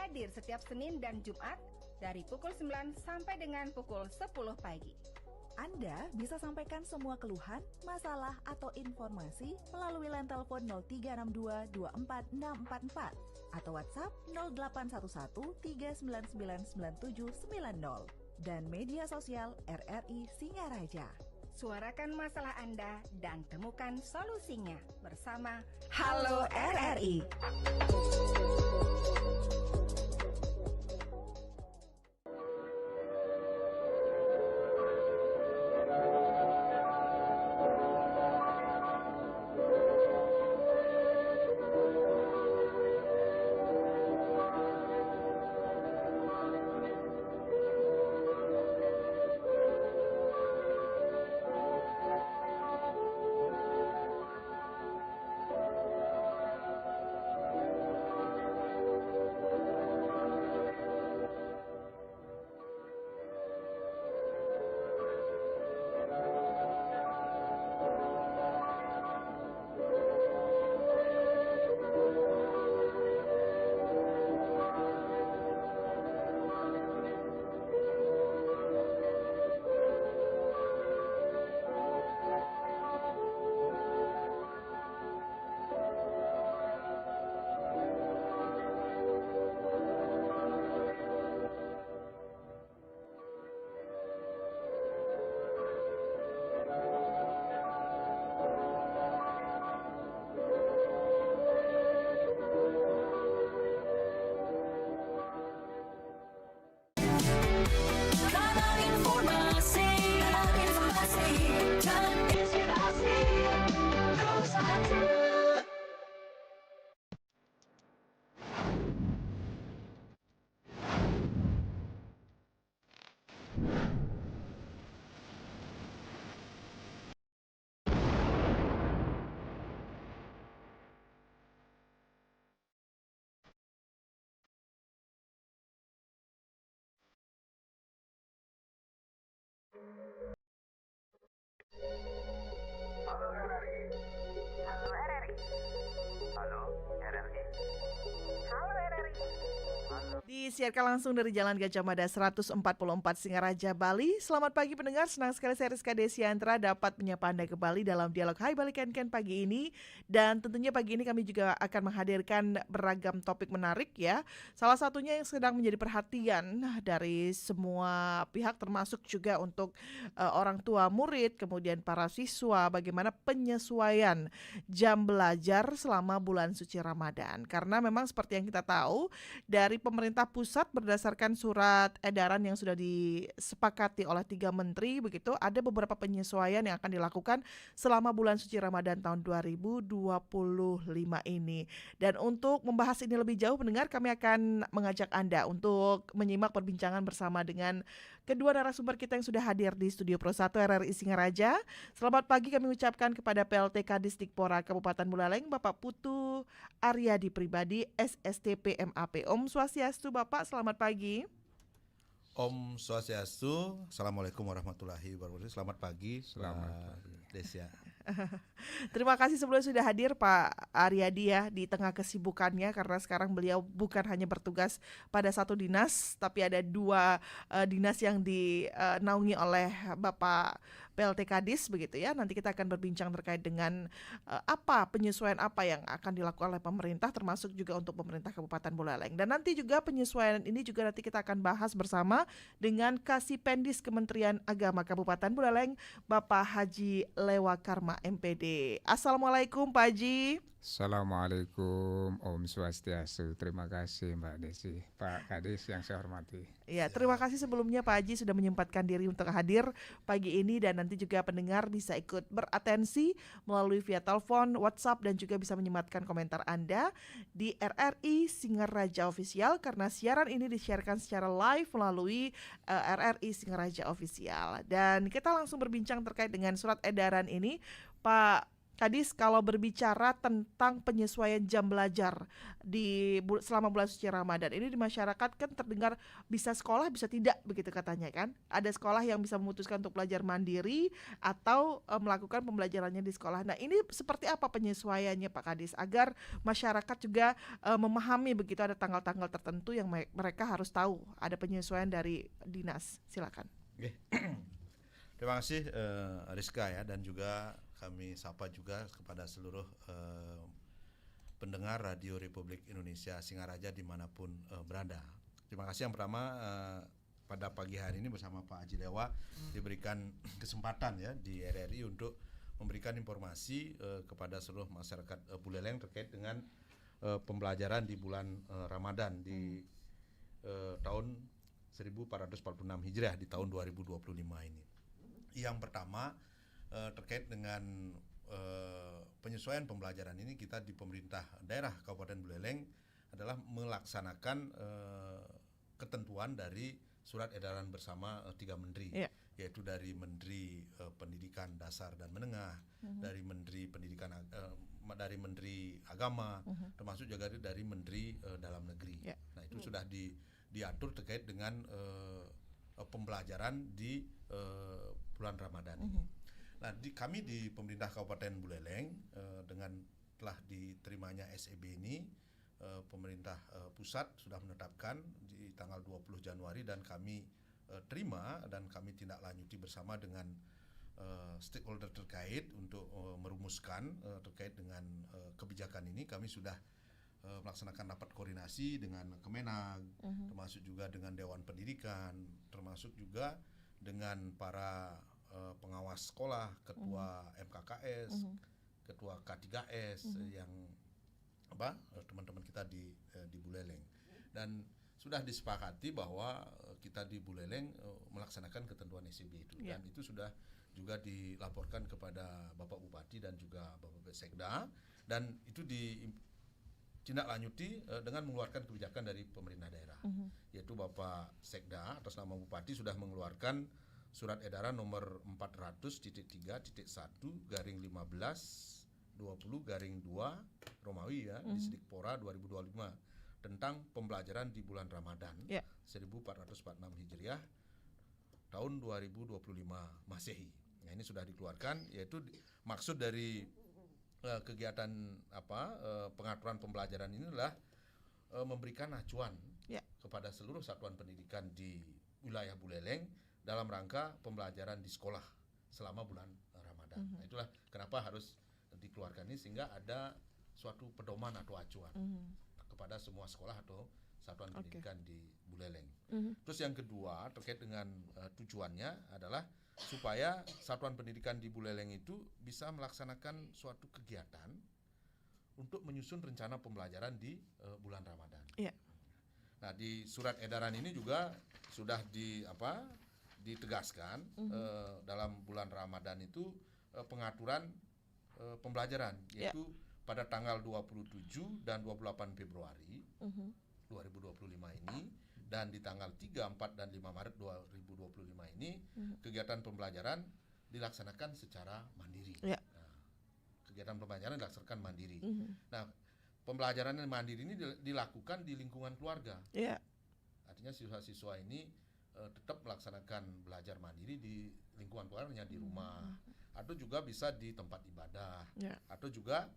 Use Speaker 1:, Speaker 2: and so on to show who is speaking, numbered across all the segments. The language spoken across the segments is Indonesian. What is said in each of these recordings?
Speaker 1: hadir setiap Senin dan Jumat dari pukul 9 sampai dengan pukul 10 pagi.
Speaker 2: Anda bisa sampaikan semua keluhan, masalah, atau informasi melalui line telepon 0362 24644 atau WhatsApp 0811 399 9790 dan media sosial RRI Singaraja.
Speaker 1: Suarakan masalah Anda dan temukan solusinya bersama
Speaker 2: Halo RRI.
Speaker 3: Halo RRI. Halo RRI. Halo RRI. Halo RRI.
Speaker 4: Disiarkan langsung dari Jalan Gajah Mada 144 Singaraja, Bali. Selamat pagi pendengar, senang sekali saya Rizka Desiantra dapat menyapa Anda kembali dalam dialog Hai Bali Ken pagi ini. Dan tentunya pagi ini kami juga akan menghadirkan beragam topik menarik ya. Salah satunya yang sedang menjadi perhatian dari semua pihak termasuk juga untuk orang tua murid, kemudian para siswa, bagaimana penyesuaian jam belajar selama bulan suci Ramadan. Karena memang seperti yang kita tahu dari pemerintah pusat berdasarkan surat edaran yang sudah disepakati oleh 3 menteri begitu, ada beberapa penyesuaian yang akan dilakukan selama bulan suci Ramadan tahun 2025 ini. Dan untuk membahas ini lebih jauh pendengar, kami akan mengajak Anda untuk menyimak perbincangan bersama dengan kedua narasumber kita yang sudah hadir di Studio Pro 1 RRI Singaraja. Selamat pagi kami ucapkan kepada PLT Kadis Dikpora Kabupaten Buleleng, Bapak Putu Aryadi Pribadi, SSTP MAP. Om Swastiastu Bapak, selamat pagi.
Speaker 5: Om Swastiastu, Assalamualaikum warahmatullahi wabarakatuh. Selamat pagi,
Speaker 6: Selamat pagi.
Speaker 5: Desya.
Speaker 4: Terima kasih sebelumnya sudah hadir Pak Aryadi ya di tengah kesibukannya, karena sekarang beliau bukan hanya bertugas pada satu dinas, tapi ada 2 dinas yang dinaungi oleh Bapak PLT Kadis begitu ya. Nanti kita akan berbincang terkait dengan penyesuaian apa yang akan dilakukan oleh pemerintah, termasuk juga untuk pemerintah Kabupaten Buleleng. Dan nanti juga penyesuaian ini juga nanti kita akan bahas bersama dengan Kasipendis Kementerian Agama Kabupaten Buleleng, Bapak Haji Lewakarma MPD. Assalamualaikum Pak Haji.
Speaker 6: Assalamualaikum, Om Swastiastu. Terima kasih Mbak Desi, Pak Kadis yang saya hormati.
Speaker 4: Ya, terima kasih sebelumnya Pak Haji sudah menyempatkan diri untuk hadir pagi ini, dan nanti juga pendengar bisa ikut beratensi melalui via telepon, WhatsApp, dan juga bisa menyematkan komentar Anda di RRI Singaraja Official, karena siaran ini disiarkan secara live melalui RRI Singaraja Official. Dan kita langsung berbincang terkait dengan surat edaran ini, Pak Kadis, kalau berbicara tentang penyesuaian jam belajar selama bulan suci Ramadan ini di masyarakat kan terdengar bisa sekolah bisa tidak begitu katanya kan. Ada sekolah yang bisa memutuskan untuk belajar mandiri atau melakukan pembelajarannya di sekolah. Nah, ini seperti apa penyesuaiannya Pak Kadis agar masyarakat juga memahami begitu ada tanggal-tanggal tertentu yang mereka harus tahu ada penyesuaian dari dinas. Silakan.
Speaker 5: Oke. Terima kasih Rizka ya, dan juga kami sapa juga kepada seluruh pendengar Radio Republik Indonesia Singaraja dimanapun berada. Terima kasih yang pertama pada pagi hari ini bersama Pak Haji Dewa diberikan kesempatan ya di RRI untuk memberikan informasi kepada seluruh masyarakat Buleleng terkait dengan pembelajaran di bulan Ramadan di tahun 1446 Hijriah di tahun 2025 ini. Yang pertama terkait dengan penyesuaian pembelajaran ini, kita di pemerintah daerah Kabupaten Buleleng adalah melaksanakan ketentuan dari surat edaran bersama 3 menteri, yaitu dari Menteri Pendidikan Dasar dan Menengah, dari Menteri Pendidikan dari Menteri Agama, termasuk juga dari Menteri Dalam Negeri. Nah, itu sudah diatur terkait dengan pembelajaran di bulan Ramadan ini. Nah, kami di pemerintah Kabupaten Buleleng dengan telah diterimanya SEB ini, pemerintah pusat sudah menetapkan di tanggal 20 Januari dan kami terima dan kami tindak lanjuti bersama dengan stakeholder terkait untuk merumuskan terkait dengan kebijakan ini. Kami sudah melaksanakan rapat koordinasi dengan Kemenag, termasuk juga dengan Dewan Pendidikan, termasuk juga dengan para pengawas sekolah, ketua MKKS, ketua K3S yang teman-teman kita di Buleleng, dan sudah disepakati bahwa kita di Buleleng melaksanakan ketentuan SEB itu, dan itu sudah juga dilaporkan kepada Bapak Bupati dan juga Bapak Sekda, dan itu ditindaklanjuti dengan mengeluarkan kebijakan dari pemerintah daerah, yaitu Bapak Sekda atas nama Bupati sudah mengeluarkan surat edaran nomor 400.3.1/15/20 Romawi ya, di Sidikpora 2025 tentang pembelajaran di bulan Ramadan 1446 Hijriah tahun 2025 Masehi. Nah, ini sudah dikeluarkan, yaitu maksud dari kegiatan pengaturan pembelajaran ini adalah memberikan acuan kepada seluruh satuan pendidikan di wilayah Buleleng dalam rangka pembelajaran di sekolah selama bulan Ramadan. Nah, itulah kenapa harus dikeluarkan ini, sehingga ada suatu pedoman atau acuan kepada semua sekolah atau satuan pendidikan di Buleleng. Terus yang kedua terkait dengan tujuannya adalah supaya satuan pendidikan di Buleleng itu bisa melaksanakan suatu kegiatan untuk menyusun rencana pembelajaran di bulan Ramadan. Nah, di surat edaran ini juga sudah ditegaskan dalam bulan Ramadan itu pengaturan pembelajaran, yaitu pada tanggal 27 dan 28 Februari 2025 ini, dan di tanggal 3, 4, dan 5 Maret 2025 ini kegiatan pembelajaran dilaksanakan secara mandiri. Nah, kegiatan pembelajaran dilaksanakan mandiri. Nah, pembelajaran mandiri ini dilakukan di lingkungan keluarga. Artinya siswa-siswa ini tetap melaksanakan belajar mandiri di lingkungan keluarganya, di rumah, atau juga bisa di tempat ibadah, atau juga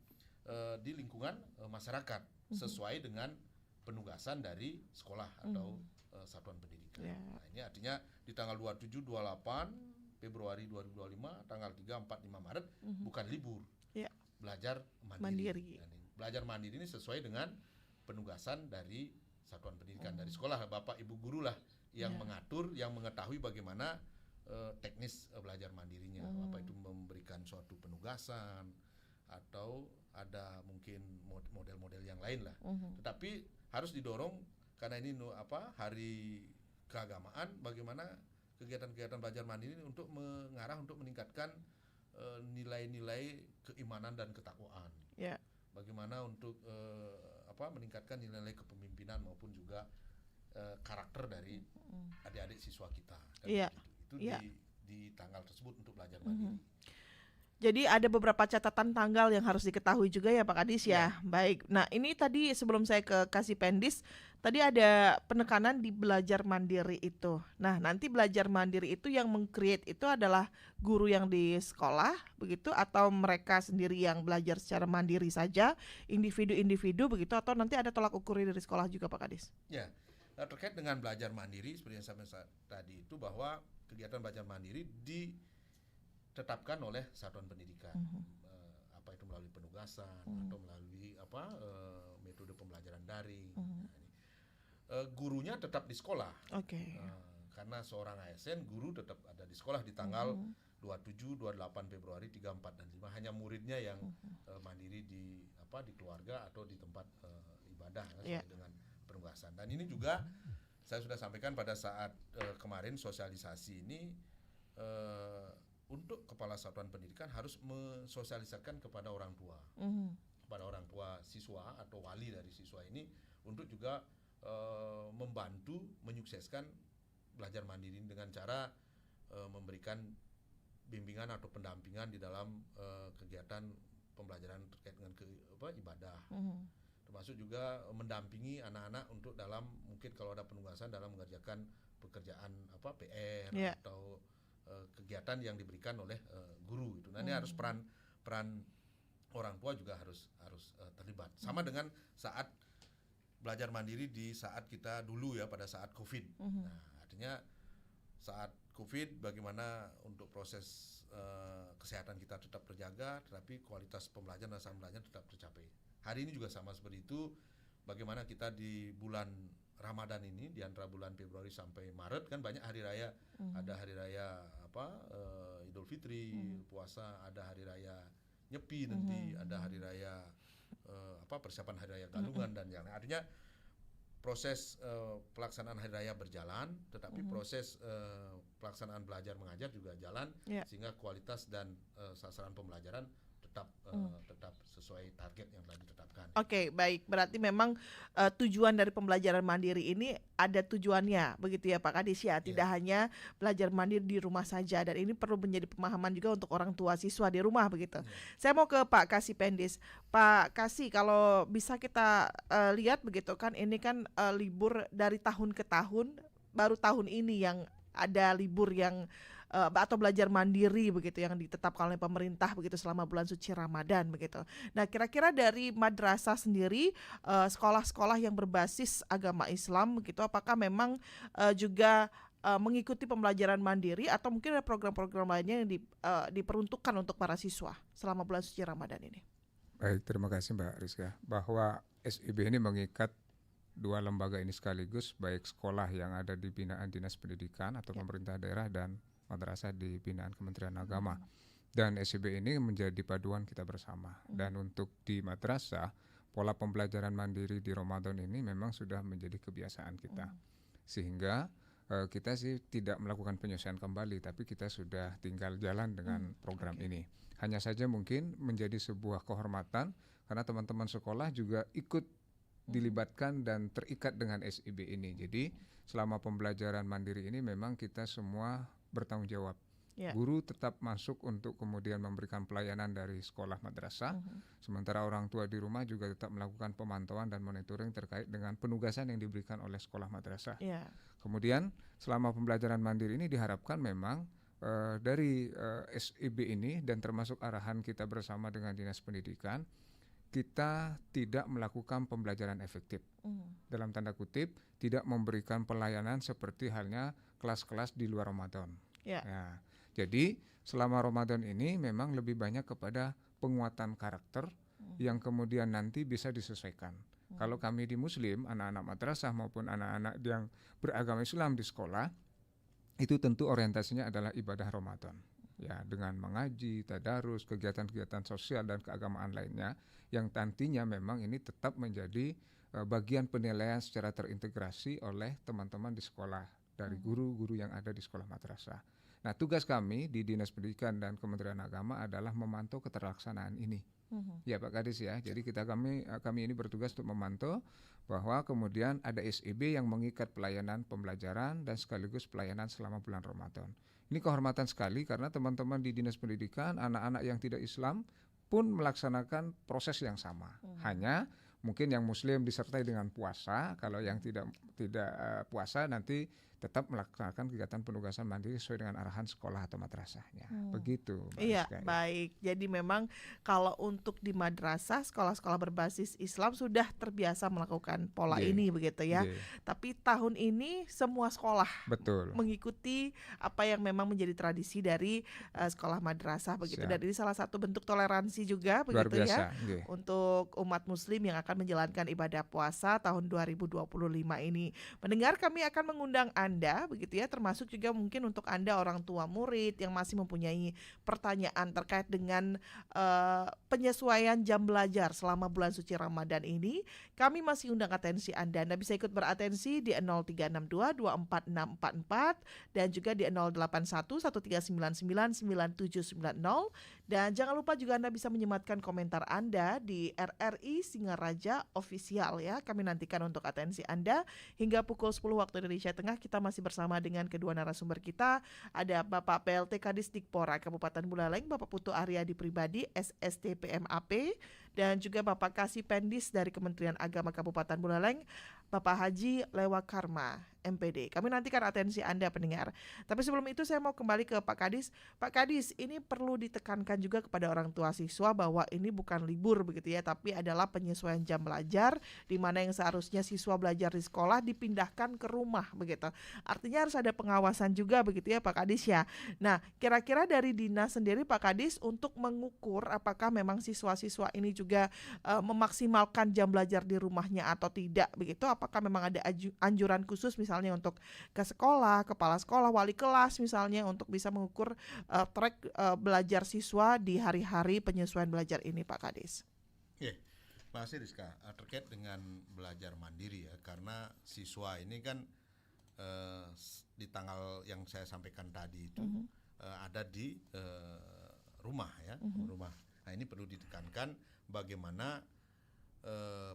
Speaker 5: di lingkungan masyarakat sesuai dengan penugasan dari sekolah atau satuan pendidikan. Nah, ini artinya di tanggal 27, 28 Februari 2025, tanggal 3, 4, 5 Maret bukan libur, belajar mandiri. Dan belajar mandiri ini sesuai dengan penugasan dari satuan pendidikan dari sekolah, Bapak Ibu guru lah yang mengatur, yang mengetahui bagaimana teknis belajar mandirinya, apa itu memberikan suatu penugasan atau ada mungkin model-model yang lain lah. Tetapi harus didorong karena ini hari keagamaan, bagaimana kegiatan-kegiatan belajar mandiri ini untuk mengarah untuk meningkatkan nilai-nilai keimanan dan ketakwaan. Bagaimana untuk meningkatkan nilai-nilai kepemimpinan maupun juga karakter dari adik-adik siswa kita. Itu di tanggal tersebut untuk belajar mandiri.
Speaker 4: Jadi ada beberapa catatan tanggal yang harus diketahui juga ya Pak Kadis ya. Baik. Nah, ini tadi sebelum saya ke Kasih Pendis, tadi ada penekanan di belajar mandiri itu. Nah, nanti belajar mandiri itu yang meng-create itu adalah guru yang di sekolah begitu, atau mereka sendiri yang belajar secara mandiri saja, individu-individu begitu, atau nanti ada tolak ukur dari sekolah juga Pak Kadis?
Speaker 5: Ya, terkait dengan belajar mandiri seperti yang saya sampaikan tadi itu, bahwa kegiatan belajar mandiri ditetapkan oleh satuan pendidikan, apa itu melalui penugasan atau melalui metode pembelajaran daring. Gurunya tetap di sekolah, karena seorang ASN guru tetap ada di sekolah di tanggal 27, 28 Februari, 3, 4, dan 5. Hanya muridnya yang mandiri di keluarga atau di tempat ibadah sesuai dengan penugasan. Dan ini juga saya sudah sampaikan pada saat kemarin sosialisasi ini, untuk kepala satuan pendidikan harus mensosialisasikan kepada orang tua, kepada orang tua siswa atau wali dari siswa ini, untuk juga membantu menyukseskan belajar mandiri dengan cara memberikan bimbingan atau pendampingan di dalam kegiatan pembelajaran terkait dengan ibadah. Termasuk juga mendampingi anak-anak untuk dalam, mungkin kalau ada penugasan dalam mengerjakan pekerjaan PR atau kegiatan yang diberikan oleh guru itu. Nah, ini harus peran orang tua juga harus terlibat. Sama dengan saat belajar mandiri di saat kita dulu ya, pada saat COVID. Nah, artinya saat COVID bagaimana untuk proses kesehatan kita tetap terjaga, tetapi kualitas pembelajaran dan pembelajaran tetap tercapai. Hari ini juga sama seperti itu. Bagaimana kita di bulan Ramadan ini, di antara bulan Februari sampai Maret kan banyak hari raya. Ada hari raya Idul Fitri, puasa, ada hari raya Nyepi nanti, ada hari raya persiapan hari raya Galungan dan yang lain. Artinya proses pelaksanaan hari raya berjalan, tetapi proses pelaksanaan belajar mengajar juga jalan, sehingga kualitas dan sasaran pembelajaran tetap sesuai target yang telah ditetapkan.
Speaker 4: Oke, baik. Berarti memang tujuan dari pembelajaran mandiri ini ada tujuannya, begitu ya Pak Kadis ya. Tidak hanya belajar mandiri di rumah saja, dan ini perlu menjadi pemahaman juga untuk orang tua siswa di rumah begitu. Saya mau ke Pak Kasih Pendis. Pak Kasih, kalau bisa kita lihat begitu kan, ini kan libur dari tahun ke tahun, baru tahun ini yang ada libur yang atau belajar mandiri begitu yang ditetapkan oleh pemerintah begitu selama bulan suci Ramadan begitu. Nah, kira-kira dari madrasah sendiri, sekolah-sekolah yang berbasis agama Islam begitu, apakah memang juga mengikuti pembelajaran mandiri, atau mungkin ada program-program lainnya yang diperuntukkan untuk para siswa selama bulan suci Ramadan ini?
Speaker 6: Baik, terima kasih Mbak Rizka. Bahwa SIB ini mengikat dua lembaga ini sekaligus, baik sekolah yang ada di binaan Dinas Pendidikan atau pemerintah daerah dan madrasah di binaan Kementerian Agama. Dan SIB ini menjadi paduan kita bersama. Dan untuk di madrasah, pola pembelajaran mandiri di Ramadan ini memang sudah menjadi kebiasaan kita. Sehingga kita sih tidak melakukan penyesuaian kembali, tapi kita sudah tinggal jalan dengan program ini. Hanya saja mungkin menjadi sebuah kehormatan karena teman-teman sekolah juga ikut dilibatkan dan terikat dengan SIB ini. Jadi selama pembelajaran mandiri ini memang kita semua bertanggung jawab. Guru tetap masuk untuk kemudian memberikan pelayanan dari sekolah madrasah, sementara orang tua di rumah juga tetap melakukan pemantauan dan monitoring terkait dengan penugasan yang diberikan oleh sekolah madrasah. Kemudian selama pembelajaran mandiri ini diharapkan memang dari SIB ini dan termasuk arahan kita bersama dengan Dinas Pendidikan, kita tidak melakukan pembelajaran efektif. Dalam tanda kutip, tidak memberikan pelayanan seperti halnya kelas-kelas di luar Ramadan. Nah, jadi selama Ramadan ini memang lebih banyak kepada penguatan karakter yang kemudian nanti bisa disesuaikan. Kalau kami di Muslim, anak-anak madrasah maupun anak-anak yang beragama Islam di sekolah, itu tentu orientasinya adalah ibadah Ramadan. Ya, dengan mengaji, tadarus, kegiatan-kegiatan sosial dan keagamaan lainnya yang nantinya memang ini tetap menjadi bagian penilaian secara terintegrasi oleh teman-teman di sekolah dari guru-guru yang ada di sekolah madrasah. Nah, tugas kami di Dinas Pendidikan dan Kementerian Agama adalah memantau keterlaksanaan ini. Ya Pak Kadis ya. Jadi kami ini bertugas untuk memantau bahwa kemudian ada SIB yang mengikat pelayanan pembelajaran dan sekaligus pelayanan selama bulan Ramadan. Ini kehormatan sekali karena teman-teman di Dinas Pendidikan, anak-anak yang tidak Islam pun melaksanakan proses yang sama. Hanya mungkin yang Muslim disertai dengan puasa, kalau yang tidak puasa nanti tetap melaksanakan kegiatan penugasan mandiri sesuai dengan arahan sekolah atau madrasahnya. Begitu.
Speaker 4: Iya, baik. Jadi memang kalau untuk di madrasah, sekolah-sekolah berbasis Islam sudah terbiasa melakukan pola ini begitu ya. Tapi tahun ini semua sekolah mengikuti apa yang memang menjadi tradisi dari sekolah madrasah begitu. Dan ini salah satu bentuk toleransi juga begitu ya untuk umat muslim yang akan menjalankan ibadah puasa tahun 2025 ini. Mendengar, kami akan mengundang Anda begitu ya, termasuk juga mungkin untuk Anda orang tua murid yang masih mempunyai pertanyaan terkait dengan penyesuaian jam belajar selama bulan suci Ramadan ini. Kami masih undang atensi Anda. Anda bisa ikut beratensi di 0362 24644 dan juga di 081 1399 9790. Dan jangan lupa juga Anda bisa menyematkan komentar Anda di RRI Singaraja Official ya. Kami nantikan untuk atensi Anda hingga pukul 10 waktu Indonesia Tengah. Kita masih bersama dengan kedua narasumber kita. Ada Bapak PLT Kadis Dikpora Kabupaten Buleleng, Bapak Putu Aryadi Pribadi, SST PMAP, dan juga Bapak Kasih Pendis dari Kementerian Agama Kabupaten Buleleng, Bapak Haji Lewa Karma, MPD. Kami nantikan atensi Anda pendengar. Tapi sebelum itu saya mau kembali ke Pak Kadis. Pak Kadis, ini perlu ditekankan juga kepada orang tua siswa bahwa ini bukan libur begitu ya, tapi adalah penyesuaian jam belajar di mana yang seharusnya siswa belajar di sekolah dipindahkan ke rumah begitu. Artinya harus ada pengawasan juga begitu ya Pak Kadis ya. Nah, kira-kira dari dinas sendiri Pak Kadis untuk mengukur apakah memang siswa-siswa ini juga memaksimalkan jam belajar di rumahnya atau tidak begitu. Apakah memang ada anjuran khusus misalnya untuk ke sekolah, kepala sekolah, wali kelas misalnya untuk bisa mengukur track belajar siswa di hari-hari penyesuaian belajar ini Pak Kadis?
Speaker 5: Terima kasih Rizka. Terkait dengan belajar mandiri ya, karena siswa ini kan di tanggal yang saya sampaikan tadi itu ada di rumah ya, rumah. Nah ini perlu ditekankan bagaimana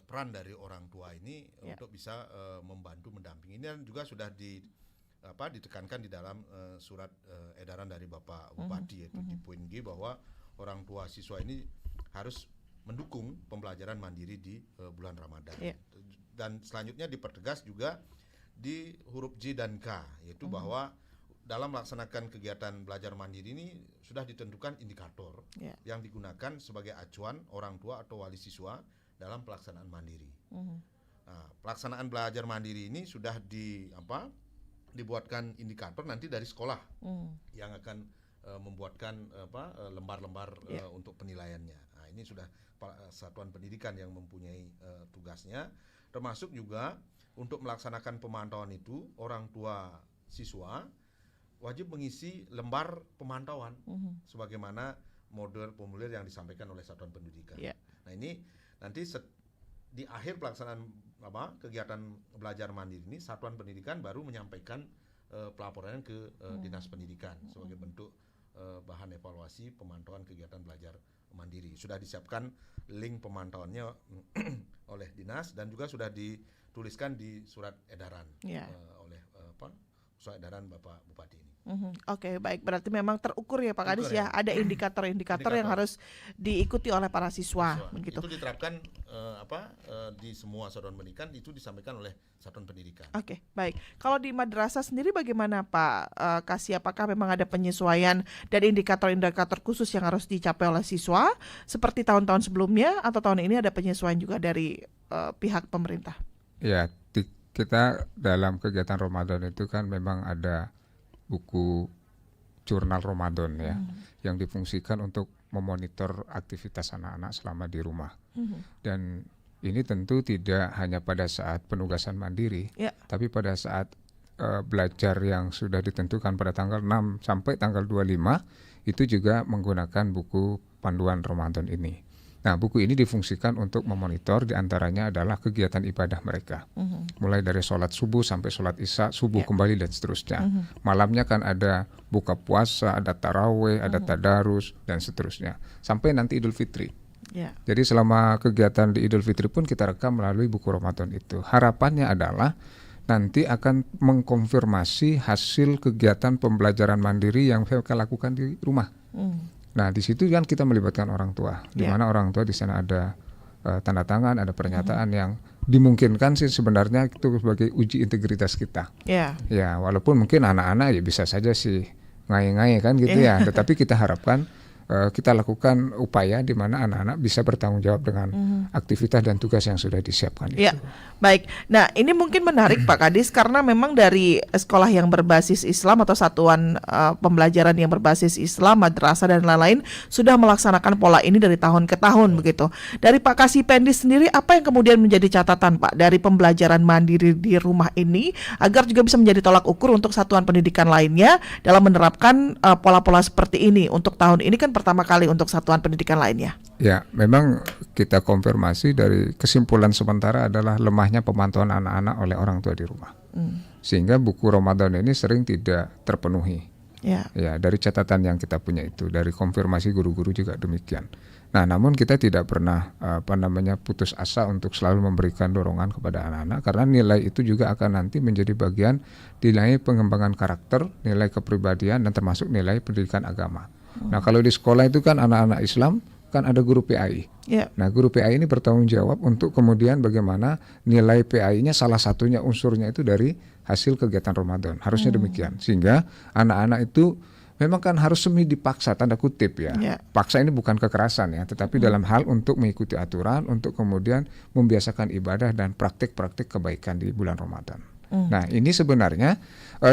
Speaker 5: peran dari orang tua ini untuk bisa membantu mendampingi. Ini juga sudah ditekankan di dalam surat edaran dari Bapak Bupati yaitu di poin G bahwa orang tua siswa ini harus mendukung pembelajaran mandiri di bulan Ramadan. Dan selanjutnya dipertegas juga di huruf J dan K yaitu bahwa dalam melaksanakan kegiatan belajar mandiri ini sudah ditentukan indikator yang digunakan sebagai acuan orang tua atau wali siswa dalam pelaksanaan mandiri. Nah, pelaksanaan belajar mandiri ini sudah dibuatkan indikator nanti dari sekolah yang akan membuatkan lembar-lembar untuk penilaiannya. Nah, ini sudah satuan pendidikan yang mempunyai tugasnya, termasuk juga untuk melaksanakan pemantauan itu orang tua siswa wajib mengisi lembar pemantauan sebagaimana model formulir yang disampaikan oleh satuan pendidikan. Nah ini nanti di akhir pelaksanaan kegiatan belajar mandiri ini satuan pendidikan baru menyampaikan pelaporan ke dinas pendidikan sebagai bentuk bahan evaluasi pemantauan kegiatan belajar mandiri. Sudah disiapkan link pemantauannya oleh dinas dan juga sudah dituliskan di surat edaran oleh surat edaran Bapak Bupati ini.
Speaker 4: Oke, baik. Berarti memang terukur ya Pak Kadis ya. Ada indikator-indikator yang harus diikuti oleh para siswa. Begitu.
Speaker 5: Itu diterapkan di semua satuan pendidikan, itu disampaikan oleh satuan pendidikan.
Speaker 4: Oke, baik. Kalau di madrasah sendiri bagaimana Pak Kasih? Apakah memang ada penyesuaian dan indikator-indikator khusus yang harus dicapai oleh siswa seperti tahun-tahun sebelumnya atau tahun ini ada penyesuaian juga dari pihak pemerintah?
Speaker 6: Ya, kita dalam kegiatan Ramadan itu kan memang ada buku jurnal Ramadan ya yang difungsikan untuk memonitor aktivitas anak-anak selama di rumah. Dan ini tentu tidak hanya pada saat penugasan mandiri, tapi pada saat belajar yang sudah ditentukan pada tanggal 6 sampai tanggal 25 itu juga menggunakan buku panduan Ramadan ini. Nah, buku ini difungsikan untuk memonitor, diantaranya adalah kegiatan ibadah mereka. Mulai dari sholat subuh sampai sholat isya, subuh kembali dan seterusnya. Malamnya kan ada buka puasa, ada taraweh, ada tadarus, dan seterusnya. Sampai nanti Idul Fitri. Jadi selama kegiatan di Idul Fitri pun kita rekam melalui buku Ramadan itu. Harapannya adalah nanti akan mengkonfirmasi hasil kegiatan pembelajaran mandiri yang mereka lakukan di rumah. Nah, di situ kan kita melibatkan orang tua, di mana orang tua di sana ada tanda tangan, ada pernyataan yang dimungkinkan sih sebenarnya itu sebagai uji integritas kita. Ya, walaupun mungkin anak-anak ya bisa saja sih ngai-ngai kan gitu ya, tetapi kita harapkan kita lakukan upaya di mana anak-anak bisa bertanggung jawab dengan aktivitas dan tugas yang sudah disiapkan.
Speaker 4: Ya, baik. Nah, ini mungkin menarik Pak Kadis karena memang dari sekolah yang berbasis Islam atau satuan pembelajaran yang berbasis Islam, madrasah dan lain-lain sudah melaksanakan pola ini dari tahun ke tahun begitu. Dari Pak Kasipendi sendiri, apa yang kemudian menjadi catatan Pak dari pembelajaran mandiri di rumah ini agar juga bisa menjadi tolak ukur untuk satuan pendidikan lainnya dalam menerapkan pola-pola seperti ini untuk tahun ini kan pertama kali untuk satuan pendidikan lainnya.
Speaker 6: Ya, memang kita konfirmasi dari kesimpulan sementara adalah lemahnya pemantauan anak-anak oleh orang tua di rumah. Sehingga buku Ramadan ini sering tidak terpenuhi. Ya, dari catatan yang kita punya itu, dari konfirmasi guru-guru juga demikian. Nah, namun kita tidak pernah putus asa untuk selalu memberikan dorongan kepada anak-anak karena nilai itu juga akan nanti menjadi bagian nilai pengembangan karakter, nilai kepribadian dan termasuk nilai pendidikan agama. Nah, kalau di sekolah itu kan anak-anak Islam kan ada guru PAI. Nah, guru PAI ini bertanggung jawab untuk kemudian bagaimana nilai PAI-nya salah satunya unsurnya itu dari hasil kegiatan Ramadan. Harusnya demikian. Sehingga anak-anak itu memang kan harus semi dipaksa, tanda kutip ya. Paksa ini bukan kekerasan ya, tetapi dalam hal untuk mengikuti aturan, untuk kemudian membiasakan ibadah dan praktik-praktik kebaikan di bulan Ramadan. Nah, ini sebenarnya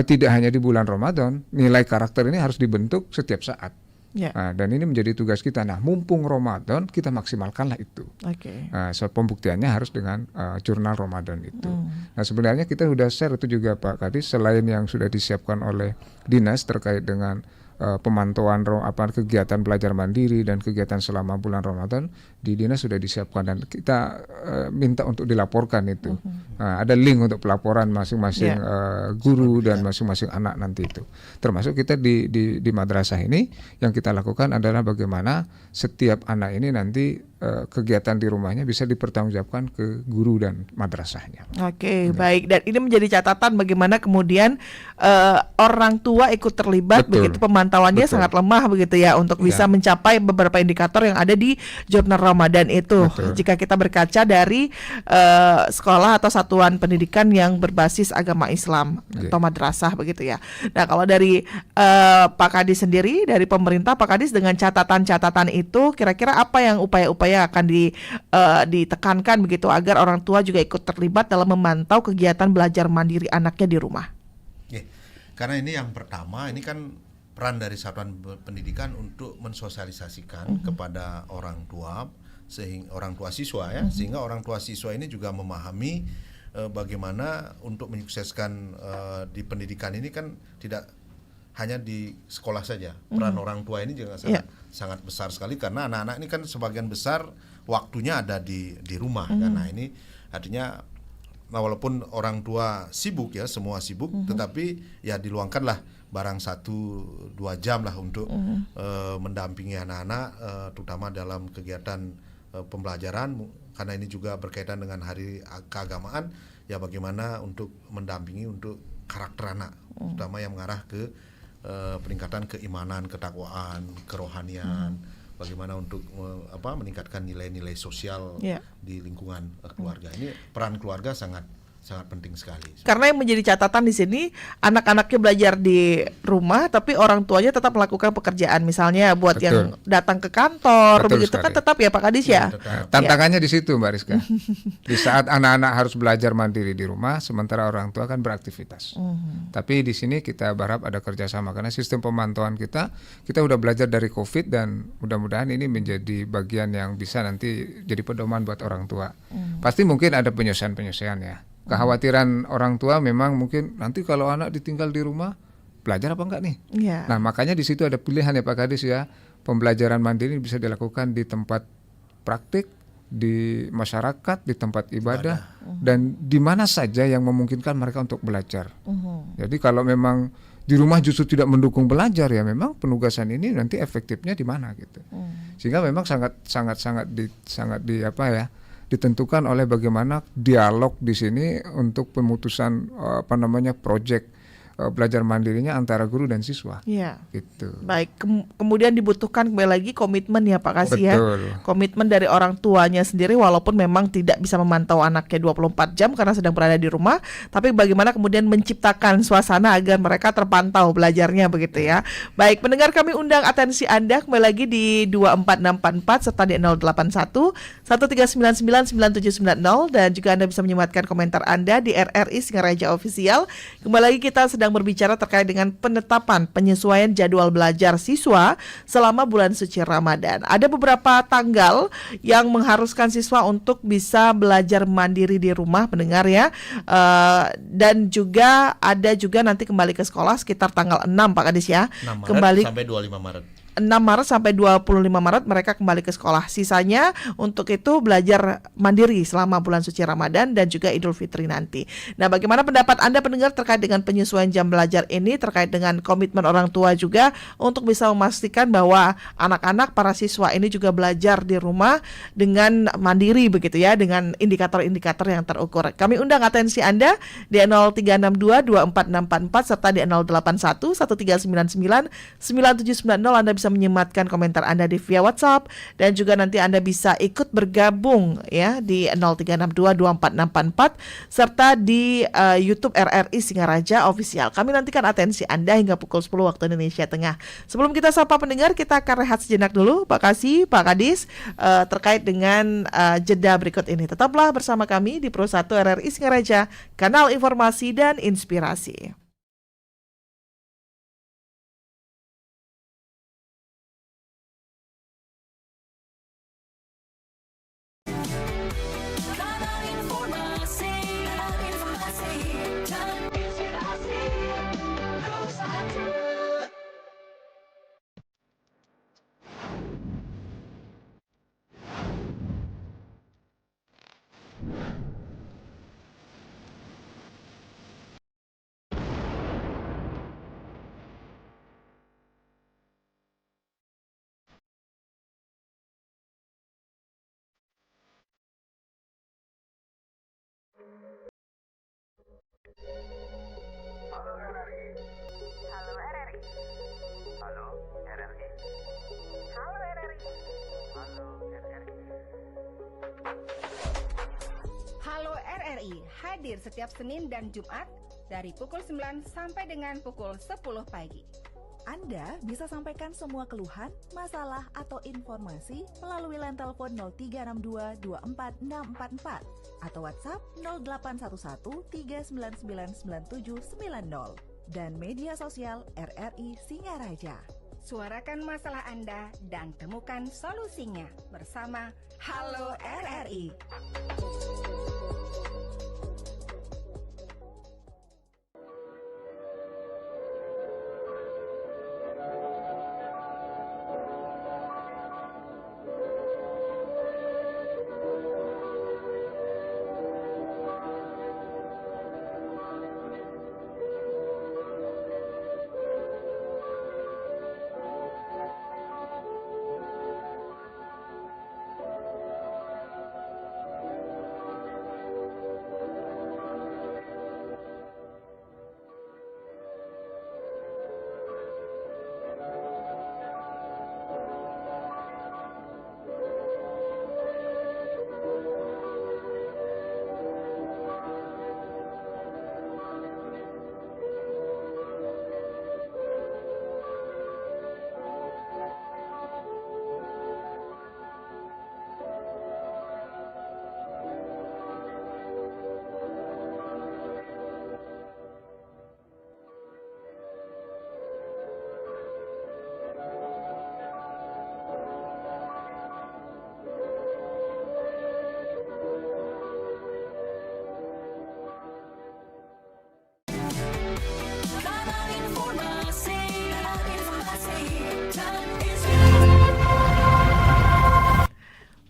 Speaker 6: tidak hanya di bulan Ramadan, nilai karakter ini harus dibentuk setiap saat. Nah, dan ini menjadi tugas kita. Nah, mumpung Ramadan kita maksimalkanlah itu. So, pembuktiannya harus dengan jurnal Ramadan itu. Nah, sebenarnya kita sudah share itu juga Pak Kadis, selain yang sudah disiapkan oleh dinas terkait dengan pemantauan kegiatan belajar mandiri dan kegiatan selama bulan Ramadan, di dinas sudah disiapkan dan kita minta untuk dilaporkan itu. Ada link untuk pelaporan masing-masing guru dan masing-masing anak nanti itu. Termasuk kita di madrasah ini yang kita lakukan adalah bagaimana setiap anak ini nanti kegiatan di rumahnya bisa dipertanggungjawabkan ke guru dan madrasahnya.
Speaker 4: Baik. Dan ini menjadi catatan bagaimana kemudian orang tua ikut terlibat. Begitu pemantauannya sangat lemah begitu ya untuk bisa mencapai beberapa indikator yang ada di jurnal Ramadan itu. Jika kita berkaca dari sekolah atau satuan pendidikan yang berbasis agama Islam atau madrasah begitu ya. Nah, kalau dari Pak Kadis sendiri, dari pemerintah Pak Kadis dengan catatan-catatan itu kira-kira apa yang upaya-upaya akan ditekankan begitu agar orang tua juga ikut terlibat dalam memantau kegiatan belajar mandiri anaknya di rumah.
Speaker 5: Karena ini yang pertama, ini kan peran dari satuan pendidikan untuk mensosialisasikan kepada orang tua, sehingga orang tua siswa ya, sehingga orang tua siswa ini juga memahami bagaimana untuk menyukseskan di pendidikan ini kan tidak hanya di sekolah saja. Peran orang tua ini juga sangat besar sekali karena anak-anak ini kan sebagian besar waktunya ada di rumah kan. Nah, ini artinya walaupun orang tua sibuk ya, semua sibuk, tetapi ya diluangkanlah barang 1-2 jam lah untuk mendampingi anak-anak terutama dalam kegiatan pembelajaran, karena ini juga berkaitan dengan hari keagamaan ya, bagaimana untuk mendampingi untuk karakter anak terutama yang mengarah ke peningkatan keimanan, ketakwaan, kerohanian, bagaimana untuk meningkatkan nilai-nilai sosial di lingkungan keluarga. Ini peran keluarga sangat penting sekali.
Speaker 4: Karena yang menjadi catatan di sini, anak-anaknya belajar di rumah tapi orang tuanya tetap melakukan pekerjaan, misalnya buat yang datang ke kantor. Begitu kan tetap ya Pak Kadis ya.
Speaker 6: Tantangannya di situ Mbak Rizka. Di saat anak-anak harus belajar mandiri di rumah, sementara orang tua kan beraktivitas. Tapi di sini kita berharap ada kerjasama karena sistem pemantauan kita udah belajar dari COVID dan mudah-mudahan ini menjadi bagian yang bisa nanti jadi pedoman buat orang tua. Pasti mungkin ada penyesuaian ya. Kekhawatiran orang tua memang mungkin nanti kalau anak ditinggal di rumah belajar apa enggak nih? Nah, makanya di situ ada pilihan ya Pak Kadis ya. Pembelajaran mandiri bisa dilakukan di tempat praktik, di masyarakat, di tempat ibadah dan di mana saja yang memungkinkan mereka untuk belajar. Jadi kalau memang di rumah justru tidak mendukung belajar ya memang penugasan ini nanti efektifnya di mana gitu. Sehingga memang sangat ditentukan oleh bagaimana dialog di sini untuk pemutusan proyek belajar mandirinya antara guru dan siswa.
Speaker 4: Iya.
Speaker 6: Gitu.
Speaker 4: Baik, kemudian dibutuhkan kembali lagi komitmen ya Pak Kasih ya.
Speaker 6: Betul.
Speaker 4: Komitmen dari orang tuanya sendiri walaupun memang tidak bisa memantau anaknya 24 jam karena sedang berada di rumah, tapi bagaimana kemudian menciptakan suasana agar mereka terpantau belajarnya begitu ya. Baik, pendengar kami undang atensi Anda kembali lagi di 24644 serta di 081 1399 9790 dan juga Anda bisa menyematkan komentar Anda di RRI Singaraja Official. Kembali lagi kita sedang berbicara terkait dengan penetapan penyesuaian jadwal belajar siswa selama bulan suci Ramadan. Ada beberapa tanggal yang mengharuskan siswa untuk bisa belajar mandiri di rumah, pendengar ya. Dan juga ada juga nanti kembali ke sekolah sekitar tanggal 6 Pak Kadis ya.
Speaker 5: 6 Maret
Speaker 4: Kembali
Speaker 5: sampai 25 Maret.
Speaker 4: 6 Maret sampai 25 Maret mereka kembali ke sekolah. Sisanya untuk itu belajar mandiri selama bulan suci Ramadan dan juga Idul Fitri nanti. Nah, bagaimana pendapat Anda pendengar terkait dengan penyesuaian jam belajar ini, terkait dengan komitmen orang tua juga untuk bisa memastikan bahwa anak-anak para siswa ini juga belajar di rumah dengan mandiri begitu ya, dengan indikator-indikator yang terukur. Kami undang atensi Anda di 0362 24644 serta di 081 1399 9790. Anda bisa menyematkan komentar Anda di via WhatsApp dan juga nanti Anda bisa ikut bergabung ya di 0362 24644 serta di YouTube RRI Singaraja Official. Kami nantikan atensi Anda hingga pukul 10 waktu Indonesia Tengah. Sebelum kita sapa pendengar, kita akan rehat sejenak dulu. Pak Kasih, Pak Kadis, terkait dengan jeda berikut ini. Tetaplah bersama kami di Pro 1 RRI Singaraja, kanal informasi dan inspirasi.
Speaker 3: Halo RRI. Halo RRI. Halo RRI. Halo RRI. Halo RRI.
Speaker 1: Halo RRI hadir setiap Senin dan Jumat dari pukul 9 sampai dengan pukul 10 pagi.
Speaker 2: Anda bisa sampaikan semua keluhan, masalah, atau informasi melalui line telepon 0362 24644 atau WhatsApp 0811 399 9790 dan media sosial RRI Singaraja.
Speaker 1: Suarakan masalah Anda dan temukan solusinya bersama Halo RRI.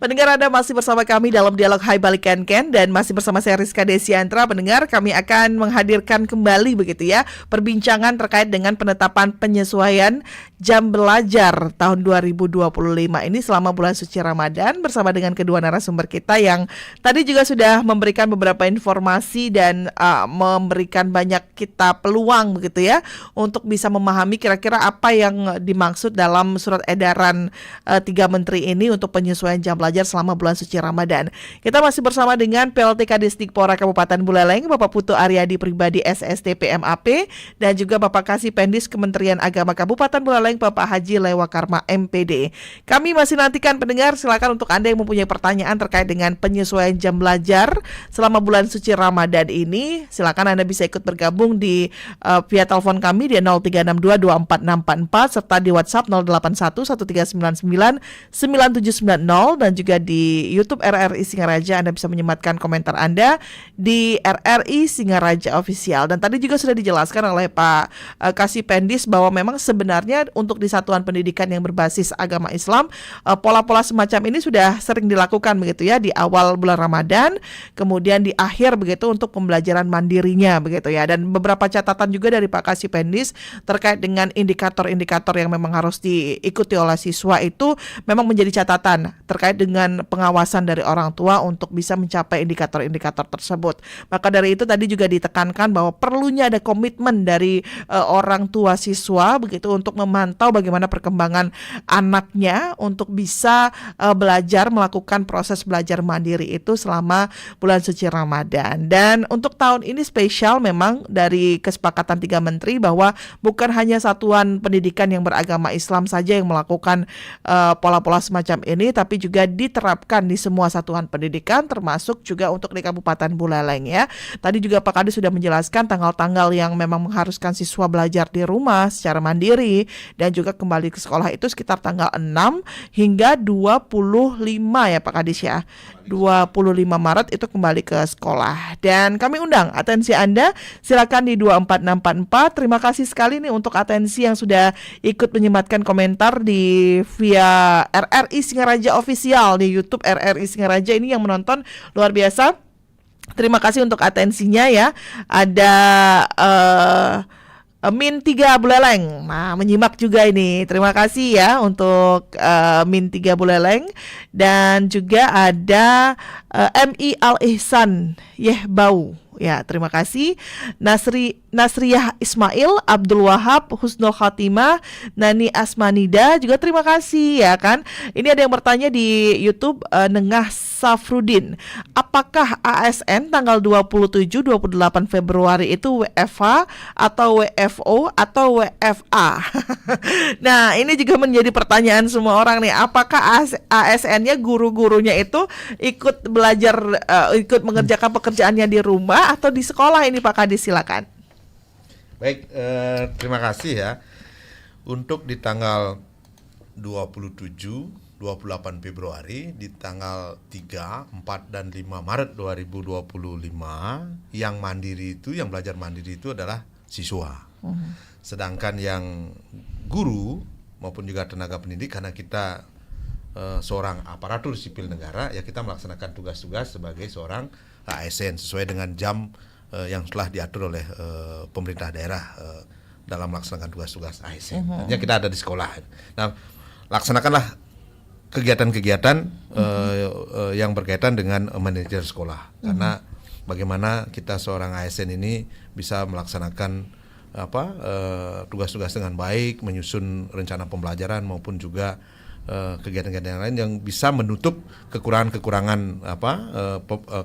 Speaker 4: Pendengar, Anda masih bersama kami dalam dialog Hai Balik Ken dan masih bersama saya Rizka Desiantra. Pendengar, kami akan menghadirkan kembali begitu ya perbincangan terkait dengan penetapan penyesuaian jam belajar tahun 2025 ini selama bulan suci Ramadan bersama dengan kedua narasumber kita yang tadi juga sudah memberikan beberapa informasi dan memberikan banyak kita peluang begitu ya untuk bisa memahami kira-kira apa yang dimaksud dalam surat edaran 3 menteri ini untuk penyesuaian jam belajar selama bulan suci Ramadan. Kita masih bersama dengan PLT Kadisdikpora Kabupaten Buleleng, Bapak Putu Aryadi Pribadi SSTP MAP, dan juga Bapak Kasih Pendis Kementerian Agama Kabupaten Buleleng, Bapak Haji Lewa Karma MPD. Kami masih nantikan pendengar, silakan untuk Anda yang mempunyai pertanyaan terkait dengan penyesuaian jam belajar selama bulan suci Ramadan ini, silakan Anda bisa ikut bergabung di via telepon kami di 0362246644 serta di WhatsApp 081139999790 dan juga di YouTube RRI Singaraja. Anda bisa menyematkan komentar Anda di RRI Singaraja Official. Dan tadi juga sudah dijelaskan oleh Pak Kasih Pendis bahwa memang sebenarnya untuk di satuan pendidikan yang berbasis agama Islam, pola-pola semacam ini sudah sering dilakukan begitu ya di awal bulan Ramadan, kemudian di akhir begitu untuk pembelajaran mandirinya begitu ya. Dan beberapa catatan juga dari Pak Kasih Pendis terkait dengan indikator-indikator yang memang harus diikuti oleh siswa itu memang menjadi catatan terkait dengan pengawasan dari orang tua untuk bisa mencapai indikator-indikator tersebut. Maka dari itu tadi juga ditekankan bahwa perlunya ada komitmen dari orang tua siswa begitu untuk memantau bagaimana perkembangan anaknya untuk bisa belajar melakukan proses belajar mandiri itu selama bulan suci Ramadan. Dan untuk tahun ini spesial memang dari kesepakatan 3 menteri bahwa bukan hanya satuan pendidikan yang beragama Islam saja yang melakukan pola-pola semacam ini, tapi juga diterapkan di semua satuan pendidikan termasuk juga untuk di Kabupaten Buleleng ya. Tadi juga Pak Kadis sudah menjelaskan tanggal-tanggal yang memang mengharuskan siswa belajar di rumah secara mandiri dan juga kembali ke sekolah itu sekitar tanggal 6 hingga 25 ya Pak Kadis ya. 25 Maret itu kembali ke sekolah. Dan kami undang atensi Anda, silakan di 24644. Terima kasih sekali nih untuk atensi yang sudah ikut menyematkan komentar di via RRI Singaraja Official di YouTube RRI Singaraja. Ini yang menonton luar biasa. Terima kasih untuk atensinya ya. Ada Min 3 Buleleng. Nah, menyimak juga ini. Terima kasih ya untuk Min 3 Buleleng. Dan juga ada MI Al Ihsan Yehbau. Ya, terima kasih. Nasriyah Ismail, Abdul Wahab, Husnul Khatimah, Nani Asmanida juga terima kasih ya kan. Ini ada yang bertanya di YouTube, Nengah Safrudin. Apakah ASN tanggal 27-28 Februari itu WFH atau WFO atau WFA? Nah, ini juga menjadi pertanyaan semua orang nih. Apakah ASN-nya guru-gurunya itu ikut belajar, ikut mengerjakan pekerjaannya di rumah atau di sekolah ini Pak Kadis, silakan.
Speaker 5: Baik, terima kasih ya. Untuk di tanggal 27-28 Februari, di tanggal 3, 4, dan 5 Maret 2025, yang mandiri itu, yang belajar mandiri itu adalah siswa. Sedangkan yang guru maupun juga tenaga pendidik, karena kita seorang aparatur sipil negara, ya kita melaksanakan tugas-tugas sebagai seorang ASN sesuai dengan jam yang telah diatur oleh pemerintah daerah dalam melaksanakan tugas-tugas ASN. Artinya kita ada di sekolah. Nah, laksanakanlah kegiatan-kegiatan yang berkaitan dengan manajer sekolah. Karena bagaimana kita seorang ASN ini bisa melaksanakan tugas-tugas dengan baik, menyusun rencana pembelajaran maupun juga kegiatan-kegiatan yang lain yang bisa menutup kekurangan-kekurangan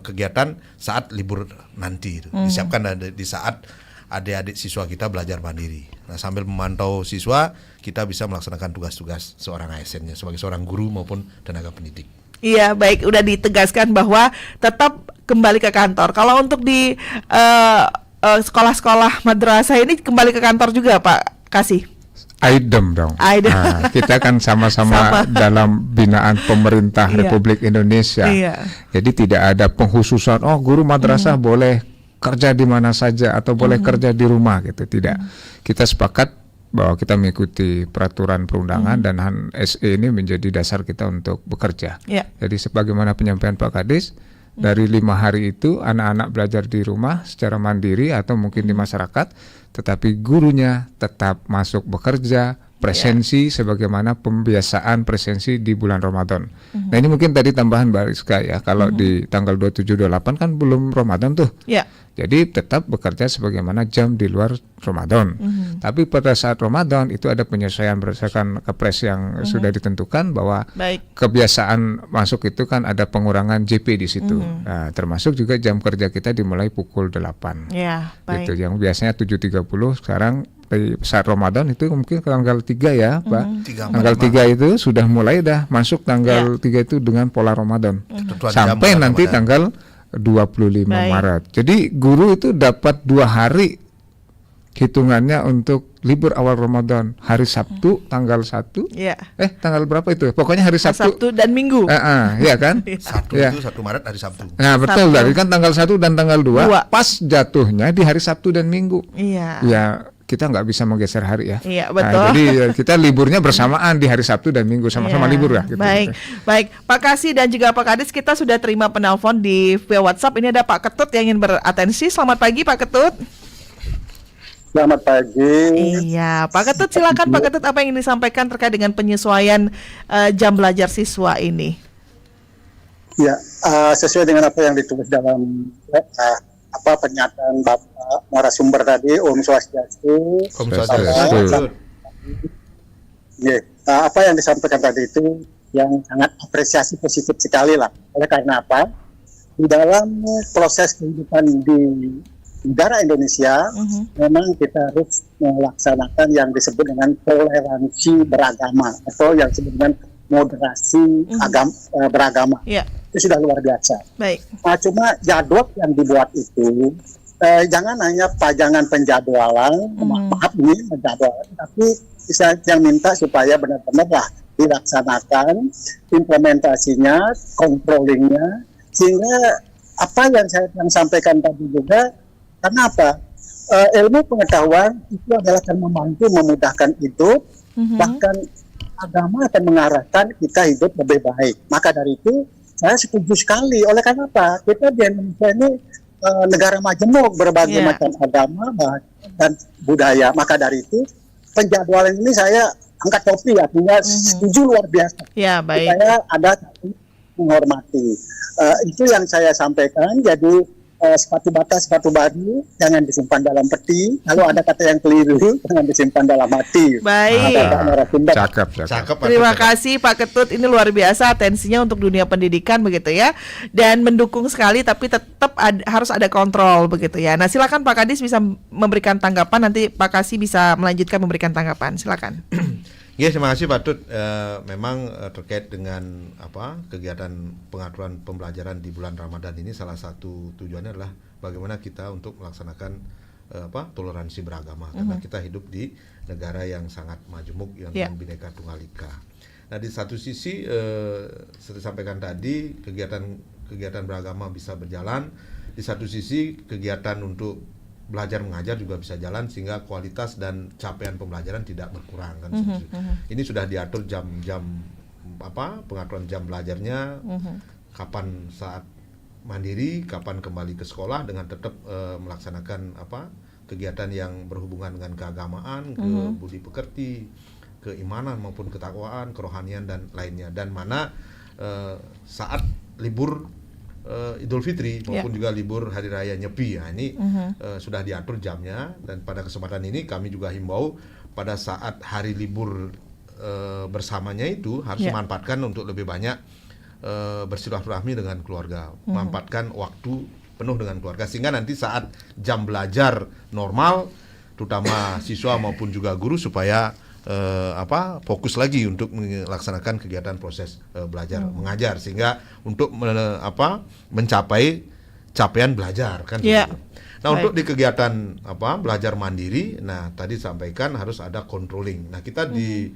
Speaker 5: kegiatan saat libur nanti. Disiapkan di saat adik-adik siswa kita belajar mandiri. Nah, sambil memantau siswa, kita bisa melaksanakan tugas-tugas seorang ASN-nya sebagai seorang guru maupun tenaga pendidik.
Speaker 4: Iya, baik, udah ditegaskan bahwa tetap kembali ke kantor. Kalau untuk di sekolah-sekolah madrasah ini kembali ke kantor juga Pak Kasih?
Speaker 6: Aidem dong. Nah, kita kan sama-sama dalam binaan pemerintah Republik Indonesia. Jadi tidak ada pengkhususan, oh guru madrasah boleh kerja di mana saja atau boleh kerja di rumah gitu. Tidak. Kita sepakat bahwa kita mengikuti peraturan perundangan dan SE ini menjadi dasar kita untuk bekerja.
Speaker 4: Ya.
Speaker 6: Jadi sebagaimana penyampaian Pak Kadis, dari 5 hari itu anak-anak belajar di rumah secara mandiri atau mungkin di masyarakat, tetapi gurunya tetap masuk bekerja, presensi sebagaimana pembiasaan presensi di bulan Ramadan. Nah ini mungkin tadi tambahan Mbak Rizka ya, kalau di tanggal 27-28 kan belum Ramadan tuh.
Speaker 4: Ya.
Speaker 6: Jadi tetap bekerja sebagaimana jam di luar Ramadan. Tapi pada saat Ramadan itu ada penyesuaian berdasarkan kepres yang sudah ditentukan bahwa
Speaker 4: Baik.
Speaker 6: kebiasaan masuk itu kan ada pengurangan JP di situ. Nah, termasuk juga jam kerja kita dimulai pukul 8.
Speaker 4: Ya, baik.
Speaker 6: Gitu, yang biasanya 7.30 sekarang di saat Ramadan itu mungkin tanggal 3 ya, Pak. Tanggal 3 itu sudah mulai dah masuk tanggal 3 itu dengan pola Ramadan. Sampai nanti tanggal 25
Speaker 4: Baik.
Speaker 6: Maret. Jadi guru itu dapat 2 hari hitungannya untuk libur awal Ramadan. Hari Sabtu tanggal 1.
Speaker 4: Ya.
Speaker 6: Tanggal berapa itu? Pokoknya hari Sabtu.
Speaker 4: Sabtu dan Minggu.
Speaker 6: Ya kan?
Speaker 5: Sabtu
Speaker 6: Ya.
Speaker 5: itu 1 Maret hari Sabtu.
Speaker 6: Nah, betul.
Speaker 4: Sabtu.
Speaker 6: Dari kan tanggal 1 dan tanggal 2
Speaker 4: Dua.
Speaker 6: pas jatuhnya di hari Sabtu dan Minggu.
Speaker 4: Iya.
Speaker 6: Ya, kita nggak bisa menggeser hari ya.
Speaker 4: Iya,
Speaker 6: Nah,
Speaker 4: betul.
Speaker 6: jadi kita liburnya bersamaan di hari Sabtu dan Minggu, sama-sama
Speaker 4: Ya,
Speaker 6: libur ya. Gitu.
Speaker 4: Baik, baik. Pak Kasih dan juga Pak Kadis, kita sudah terima penelpon di via WhatsApp. Ini ada Pak Ketut yang ingin beratensi. Selamat pagi Pak Ketut.
Speaker 7: Selamat pagi.
Speaker 4: Iya, Pak Ketut silakan Pak Ketut, apa yang ingin disampaikan terkait dengan penyesuaian jam belajar siswa ini?
Speaker 7: Ya, sesuai dengan apa yang ditulis dalam pernyataan Bapak narasumber tadi, Om Swastiastu.
Speaker 5: Om
Speaker 6: Swastiastu.
Speaker 7: Ya, apa yang disampaikan tadi itu yang sangat apresiasi positif sekali lah. Oleh karena apa? Di dalam proses kehidupan di negara Indonesia, memang kita harus melaksanakan yang disebut dengan toleransi beragama atau yang disebut dengan moderasi beragama.
Speaker 4: Ya,
Speaker 7: Itu sudah luar biasa.
Speaker 4: baik.
Speaker 7: Nah, cuma jadwal yang dibuat itu jangan hanya pajangan penjadwalan, maaf ini penjadwalan, tapi bisa yang minta supaya benar-benar lah dilaksanakan implementasinya, controllingnya, sehingga apa yang saya sampaikan tadi juga, karena apa? Ilmu pengetahuan itu adalah akan membantu memudahkan hidup, bahkan agama akan mengarahkan kita hidup lebih baik. Maka dari itu saya setuju sekali. Oleh karena apa? Kita di Indonesia ini negara majemuk, berbagai macam agama dan budaya. Maka dari itu penjadwalan ini saya angkat topi, artinya setuju luar biasa.
Speaker 4: Ya, baik.
Speaker 7: Saya ada menghormati. Itu yang saya sampaikan. Jadi sepatu bata, sepatu baru jangan disimpan dalam peti. Kalau ada kata yang keliru, jangan disimpan dalam hati.
Speaker 4: Baik.
Speaker 6: Cakep.
Speaker 4: Terima kasih Pak Ketut, ini luar biasa atensinya untuk dunia pendidikan begitu ya, dan mendukung sekali, tapi tetap harus ada kontrol begitu ya. Nah silakan Pak Kadis bisa memberikan tanggapan, nanti Pak Kasih bisa melanjutkan memberikan tanggapan, silakan.
Speaker 5: Ya, terima kasih Pak Tut. Memang terkait dengan kegiatan pengaturan pembelajaran di bulan Ramadan ini, salah satu tujuannya adalah bagaimana kita untuk melaksanakan toleransi beragama, karena kita hidup di negara yang sangat majemuk, yang bineka tunggal ika. Nah di satu sisi seperti sampaikan tadi, kegiatan beragama bisa berjalan, di satu sisi kegiatan untuk belajar mengajar juga bisa jalan, sehingga kualitas dan capaian pembelajaran tidak berkurang kan. Ini sudah diatur jam-jam pengaturan jam belajarnya, kapan saat mandiri, kapan kembali ke sekolah, dengan tetap melaksanakan kegiatan yang berhubungan dengan keagamaan, ke budi pekerti, keimanan maupun ketakwaan, kerohanian dan lainnya. Dan mana saat libur Idul Fitri maupun juga libur Hari Raya Nyepi, ya ini sudah diatur jamnya. Dan pada kesempatan ini kami juga himbau pada saat hari libur bersamanya itu harus dimanfaatkan untuk lebih banyak bersilaturahmi dengan keluarga, memanfaatkan waktu penuh dengan keluarga, sehingga nanti saat jam belajar normal, terutama siswa maupun juga guru, supaya fokus lagi untuk melaksanakan kegiatan proses belajar mengajar, sehingga untuk mencapai capaian belajar kan. Nah untuk di kegiatan belajar mandiri, nah tadi sampaikan harus ada controlling. Nah kita di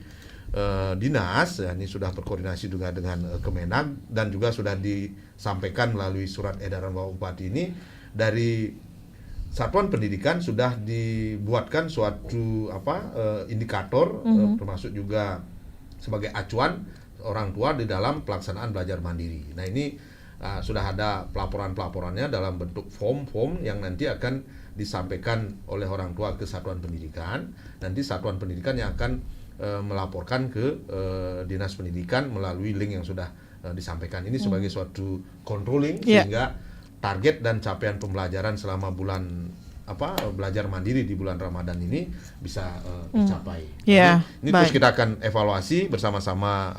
Speaker 5: dinas ini sudah berkoordinasi juga dengan Kemenag, dan juga sudah disampaikan melalui surat edaran Bapak Bupati ini, dari satuan pendidikan sudah dibuatkan suatu indikator termasuk juga sebagai acuan orang tua di dalam pelaksanaan belajar mandiri. Nah ini sudah ada pelaporan-pelaporannya dalam bentuk form yang nanti akan disampaikan oleh orang tua ke satuan pendidikan. Nanti satuan pendidikan yang akan melaporkan ke dinas pendidikan melalui link yang sudah disampaikan. Ini sebagai suatu controlling sehingga target dan capaian pembelajaran selama bulan belajar mandiri di bulan Ramadan ini bisa tercapai. Ini terus kita akan evaluasi bersama-sama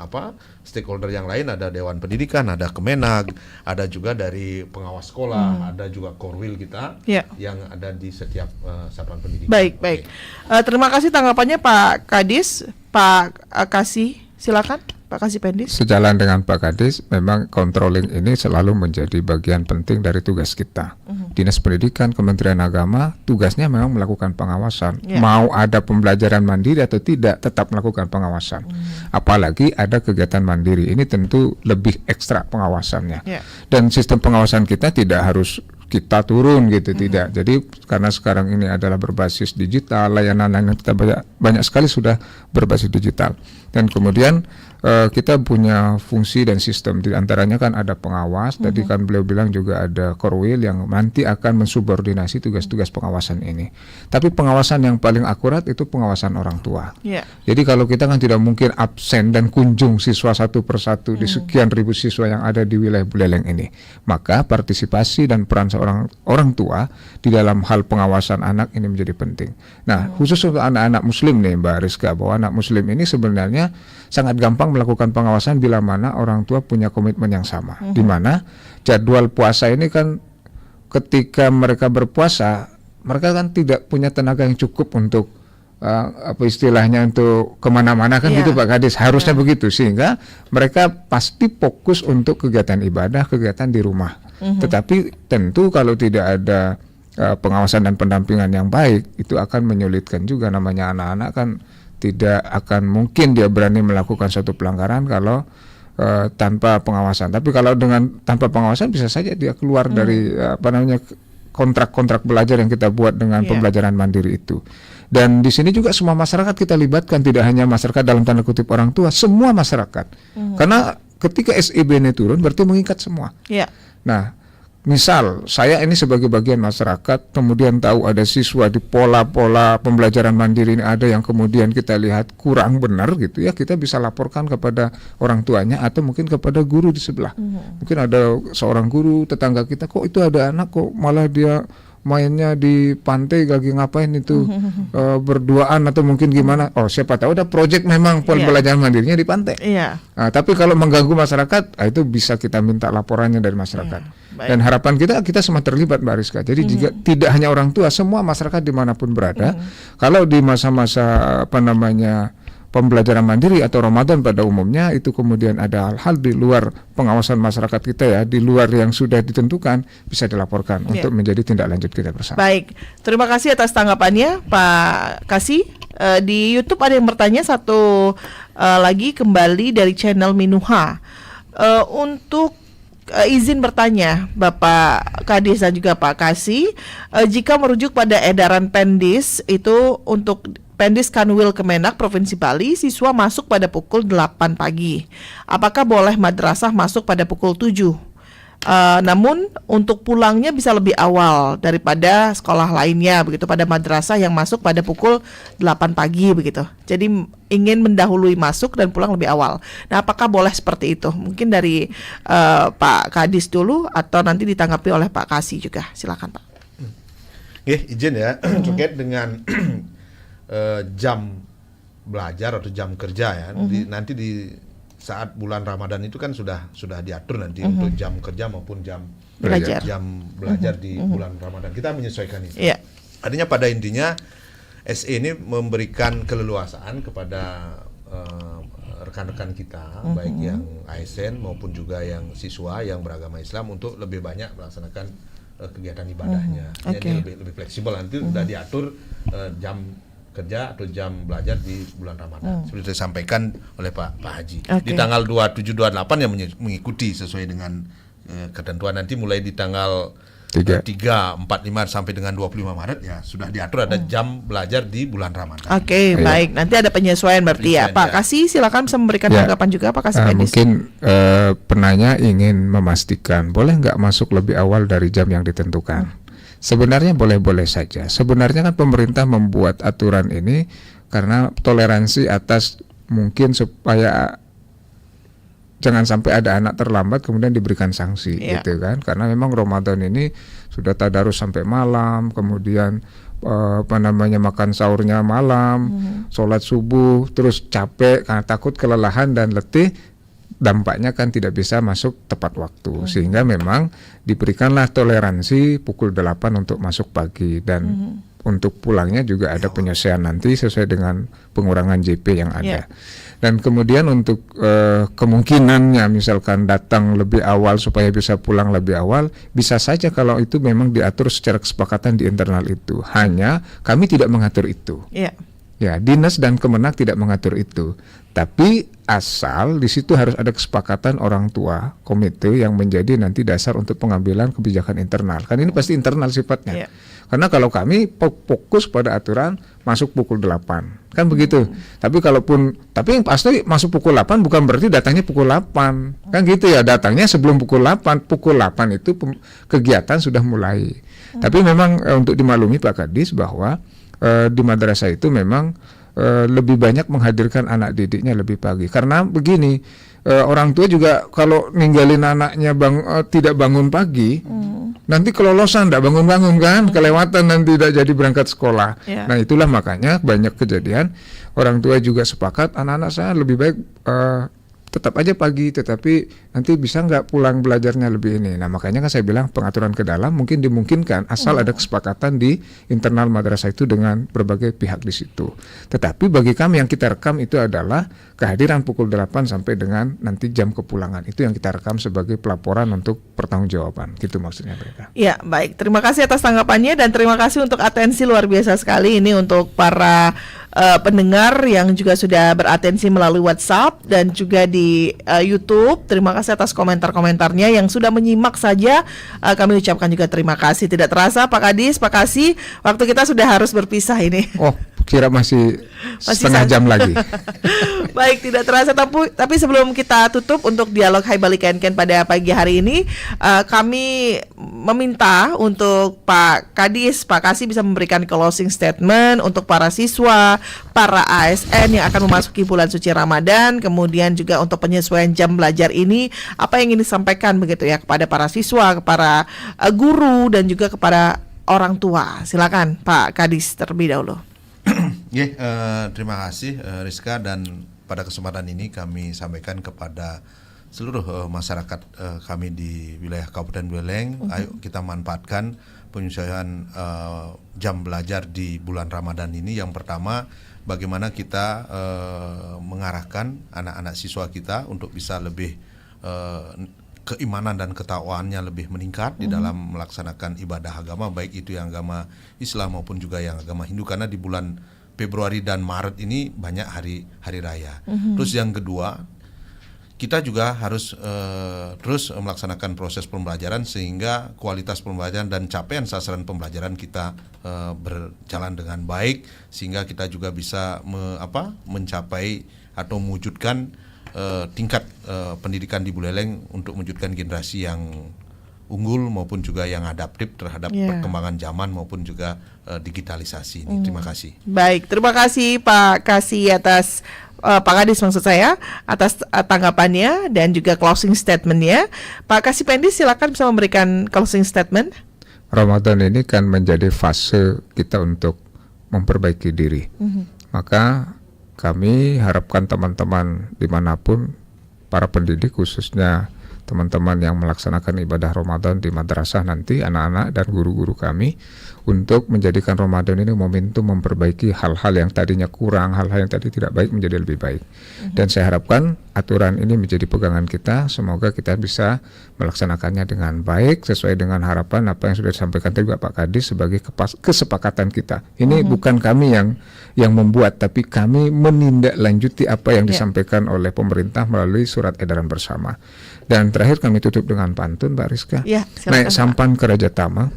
Speaker 5: stakeholder yang lain, ada Dewan Pendidikan, ada Kemenag, ada juga dari pengawas sekolah, ada juga Korwil kita yang ada di setiap satuan pendidikan.
Speaker 4: Baik. Terima kasih tanggapannya Pak Kadis, Pak Kasih, silakan. Pak Kasih Pendis.
Speaker 6: Sejalan dengan Pak Kadis, memang controlling ini selalu menjadi bagian penting dari tugas kita. Dinas Pendidikan, Kementerian Agama, tugasnya memang melakukan pengawasan. Mau ada pembelajaran mandiri atau tidak, tetap melakukan pengawasan. Apalagi ada kegiatan mandiri, ini tentu lebih ekstra pengawasannya. Dan sistem pengawasan kita tidak harus kita turun gitu, tidak. Jadi karena sekarang ini adalah berbasis digital, layanan-layanan kita banyak sekali sudah berbasis digital. Dan kemudian kita punya fungsi dan sistem, di antaranya kan ada pengawas, tadi kan beliau bilang juga ada Korwil yang nanti akan mensubordinasi tugas-tugas pengawasan ini. Tapi pengawasan yang paling akurat itu pengawasan orang tua. Jadi kalau kita kan tidak mungkin absen dan kunjung siswa satu persatu di sekian ribu siswa yang ada di wilayah Buleleng ini, maka partisipasi dan peran seorang orang tua di dalam hal pengawasan anak ini menjadi penting. Nah, khusus untuk anak-anak muslim nih Mbak Rizka, bahwa anak muslim ini sebenarnya sangat gampang melakukan pengawasan bila mana orang tua punya komitmen yang sama. Di mana jadwal puasa ini kan ketika mereka berpuasa, mereka kan tidak punya tenaga yang cukup untuk istilahnya untuk kemana-mana kan gitu Pak Kadis, harusnya begitu, sehingga mereka pasti fokus untuk kegiatan ibadah, kegiatan di rumah. Tetapi tentu kalau tidak ada pengawasan dan pendampingan yang baik, itu akan menyulitkan juga, namanya anak-anak kan tidak akan mungkin dia berani melakukan suatu pelanggaran kalau tanpa pengawasan. Tapi kalau tanpa pengawasan bisa saja dia keluar dari kontrak-kontrak belajar yang kita buat dengan pembelajaran mandiri itu. Dan di sini juga semua masyarakat kita libatkan, tidak hanya masyarakat dalam tanda kutip orang tua, semua masyarakat. Karena ketika SIB ini turun berarti mengikat semua. Nah, misal saya ini sebagai bagian masyarakat kemudian tahu ada siswa di pola-pola pembelajaran mandiri ini ada yang kemudian kita lihat kurang benar gitu ya, kita bisa laporkan kepada orang tuanya atau mungkin kepada guru di sebelah. Mungkin ada seorang guru tetangga kita, kok itu ada anak kok malah dia mainnya di pantai lagi ngapain itu berduaan atau mungkin gimana. Oh, siapa tahu ada proyek memang pembelajaran mandirinya di pantai. Nah, tapi kalau mengganggu masyarakat, itu bisa kita minta laporannya dari masyarakat. Dan harapan kita semua terlibat Mbak Rizka. Jadi juga tidak hanya orang tua, semua masyarakat dimanapun berada. Kalau di masa-masa pembelajaran mandiri atau Ramadan pada umumnya itu kemudian ada hal-hal di luar pengawasan masyarakat kita ya, di luar yang sudah ditentukan, bisa dilaporkan untuk menjadi tindak lanjut kita bersama.
Speaker 4: Baik, terima kasih atas tanggapannya Pak Kasih. Di YouTube ada yang bertanya satu lagi kembali dari channel Minuha. Untuk izin bertanya Bapak Kadis dan juga Pak Kasih, jika merujuk pada edaran Pendis itu untuk Pendis Kanwil Kemenak Provinsi Bali, siswa masuk pada pukul 8 pagi. Apakah boleh madrasah masuk pada pukul 7? Namun untuk pulangnya bisa lebih awal daripada sekolah lainnya begitu, pada madrasah yang masuk pada pukul 8 pagi begitu. Jadi ingin mendahului masuk dan pulang lebih awal. Nah, apakah boleh seperti itu? Mungkin dari Pak Kadis dulu atau nanti ditanggapi oleh Pak Kasih juga. Silakan Pak.
Speaker 5: Izin ya terkait dengan jam belajar atau jam kerja ya. Nanti di saat bulan Ramadan itu kan sudah diatur nanti untuk jam kerja maupun jam belajar di bulan Ramadan. Kita menyesuaikan itu. Artinya pada intinya SE ini memberikan keleluasaan kepada rekan-rekan kita, baik yang ASN maupun juga yang siswa yang beragama Islam untuk lebih banyak melaksanakan kegiatan ibadahnya. Jadi lebih fleksibel, nanti sudah diatur jam kerja atau jam belajar di bulan Ramadan seperti disampaikan oleh Pak Haji. Di tanggal 27-28 yang mengikuti sesuai dengan ketentuan, nanti mulai di tanggal
Speaker 6: 3.
Speaker 5: 3, 4, 5 sampai dengan 25 Maret ya sudah diatur ada jam belajar di bulan Ramadan.
Speaker 4: Oke,
Speaker 6: Iya.
Speaker 4: baik. Nanti ada penyesuaian berarti ya.
Speaker 5: Penyesuaian,
Speaker 4: Pak
Speaker 5: ya.
Speaker 4: Kasih silakan bisa memberikan
Speaker 6: Ya.
Speaker 4: tanggapan juga Pak Kasih Pendis.
Speaker 6: Mungkin penanya ingin memastikan boleh nggak masuk lebih awal dari jam yang ditentukan. Sebenarnya boleh-boleh saja. Sebenarnya kan pemerintah membuat aturan ini karena toleransi atas mungkin supaya jangan sampai ada anak terlambat kemudian diberikan sanksi
Speaker 4: Iya.
Speaker 6: gitu kan. Karena memang Ramadan ini sudah tadarus sampai malam, kemudian makan sahurnya malam, sholat subuh, terus capek karena takut kelelahan dan letih, dampaknya kan tidak bisa masuk tepat waktu, sehingga memang diberikanlah toleransi pukul 8 untuk masuk pagi dan untuk pulangnya juga ada penyesuaian nanti sesuai dengan pengurangan JP yang ada. Dan kemudian untuk kemungkinannya misalkan datang lebih awal supaya bisa pulang lebih awal, bisa saja kalau itu memang diatur secara kesepakatan di internal itu. Hanya kami tidak mengatur itu.
Speaker 4: Iya.
Speaker 6: Ya, dinas dan Kemenak tidak mengatur itu. Tapi asal di situ harus ada kesepakatan orang tua, komite yang menjadi nanti dasar untuk pengambilan kebijakan internal. Kan ini pasti internal sifatnya.
Speaker 4: Iya.
Speaker 6: Karena kalau kami fokus pada aturan masuk pukul 8. Kan begitu. Tapi yang pasti masuk pukul 8 bukan berarti datangnya pukul 8. Kan gitu ya, datangnya sebelum pukul 8. Pukul 8 itu kegiatan sudah mulai. Tapi memang untuk dimaklumi Pak Kadis bahwa di madrasah itu memang lebih banyak menghadirkan anak didiknya lebih pagi. Karena begini, orang tua juga kalau ninggalin anaknya tidak bangun pagi, nanti kelolosan tidak bangun-bangun kan, kelewatan dan tidak jadi berangkat sekolah.
Speaker 4: Yeah.
Speaker 6: Nah itulah makanya banyak kejadian orang tua juga sepakat anak-anak saya lebih baik tetap aja pagi, tetapi nanti bisa nggak pulang belajarnya lebih ini. Nah makanya kan saya bilang pengaturan ke dalam mungkin dimungkinkan asal ada kesepakatan di internal madrasah itu dengan berbagai pihak di situ. Tetapi bagi kami yang kita rekam itu adalah kehadiran pukul 8 sampai dengan nanti jam kepulangan. Itu yang kita rekam sebagai pelaporan untuk pertanggungjawaban. Gitu maksudnya mereka.
Speaker 4: Ya, baik. Terima kasih atas tanggapannya dan terima kasih untuk atensi luar biasa sekali ini untuk para pendengar yang juga sudah beratensi melalui WhatsApp dan juga di YouTube. Terima kasih atas komentar-komentarnya yang sudah menyimak saja. Kami ucapkan juga terima kasih. Tidak terasa Pak Kadis, Pak Kasih, waktu kita sudah harus berpisah ini.
Speaker 6: Oh, kira masih setengah jam lagi.
Speaker 4: Baik, tidak terasa tapi sebelum kita tutup untuk dialog Hai Bali Ken pada pagi hari ini, kami meminta untuk Pak Kadis, Pak Kasih bisa memberikan closing statement untuk para siswa, para ASN yang akan memasuki bulan suci Ramadan, kemudian juga untuk penyesuaian jam belajar ini, apa yang ingin disampaikan begitu ya kepada para siswa, kepada guru dan juga kepada orang tua. Silakan Pak Kadis terlebih dahulu.
Speaker 5: Terima kasih Rizka, dan pada kesempatan ini kami sampaikan kepada seluruh masyarakat kami di wilayah Kabupaten Buleleng, ayo kita manfaatkan penyesuaian jam belajar di bulan Ramadan ini. Yang pertama, bagaimana kita mengarahkan anak-anak siswa kita untuk bisa lebih keimanan dan ketakwaannya lebih meningkat di dalam melaksanakan ibadah agama, baik itu yang agama Islam maupun juga yang agama Hindu, karena di bulan Februari dan Maret ini banyak hari raya. Terus yang kedua, kita juga harus terus melaksanakan proses pembelajaran sehingga kualitas pembelajaran dan capaian sasaran pembelajaran kita berjalan dengan baik, sehingga kita juga bisa mencapai atau mewujudkan tingkat pendidikan di Buleleng untuk mewujudkan generasi yang unggul maupun juga yang adaptif terhadap perkembangan zaman maupun juga digitalisasi ini. Terima kasih.
Speaker 4: Baik, terima kasih Pak Kasih atas Pak Kadis maksud saya atas tanggapannya dan juga closing statementnya. Pak Kasih Pendis silakan bisa memberikan closing statement.
Speaker 6: Ramadan ini kan menjadi fase kita untuk memperbaiki diri. Maka kami harapkan teman-teman dimanapun, para pendidik khususnya teman-teman yang melaksanakan ibadah Ramadan di madrasah nanti, anak-anak dan guru-guru kami, untuk menjadikan Ramadan ini momentum memperbaiki hal-hal yang tadinya kurang, hal-hal yang tadi tidak baik menjadi lebih baik. Dan saya harapkan aturan ini menjadi pegangan kita, semoga kita bisa melaksanakannya dengan baik sesuai dengan harapan apa yang sudah disampaikan tadi Pak Kadis sebagai kesepakatan kita. Ini bukan kami yang membuat, tapi kami menindaklanjuti apa yang disampaikan oleh pemerintah melalui surat edaran bersama. Dan terakhir kami tutup dengan pantun, Mbak Rizka.
Speaker 4: Ya, silakan,
Speaker 6: Naik
Speaker 4: Pak.
Speaker 6: sampan ke Raja Tama,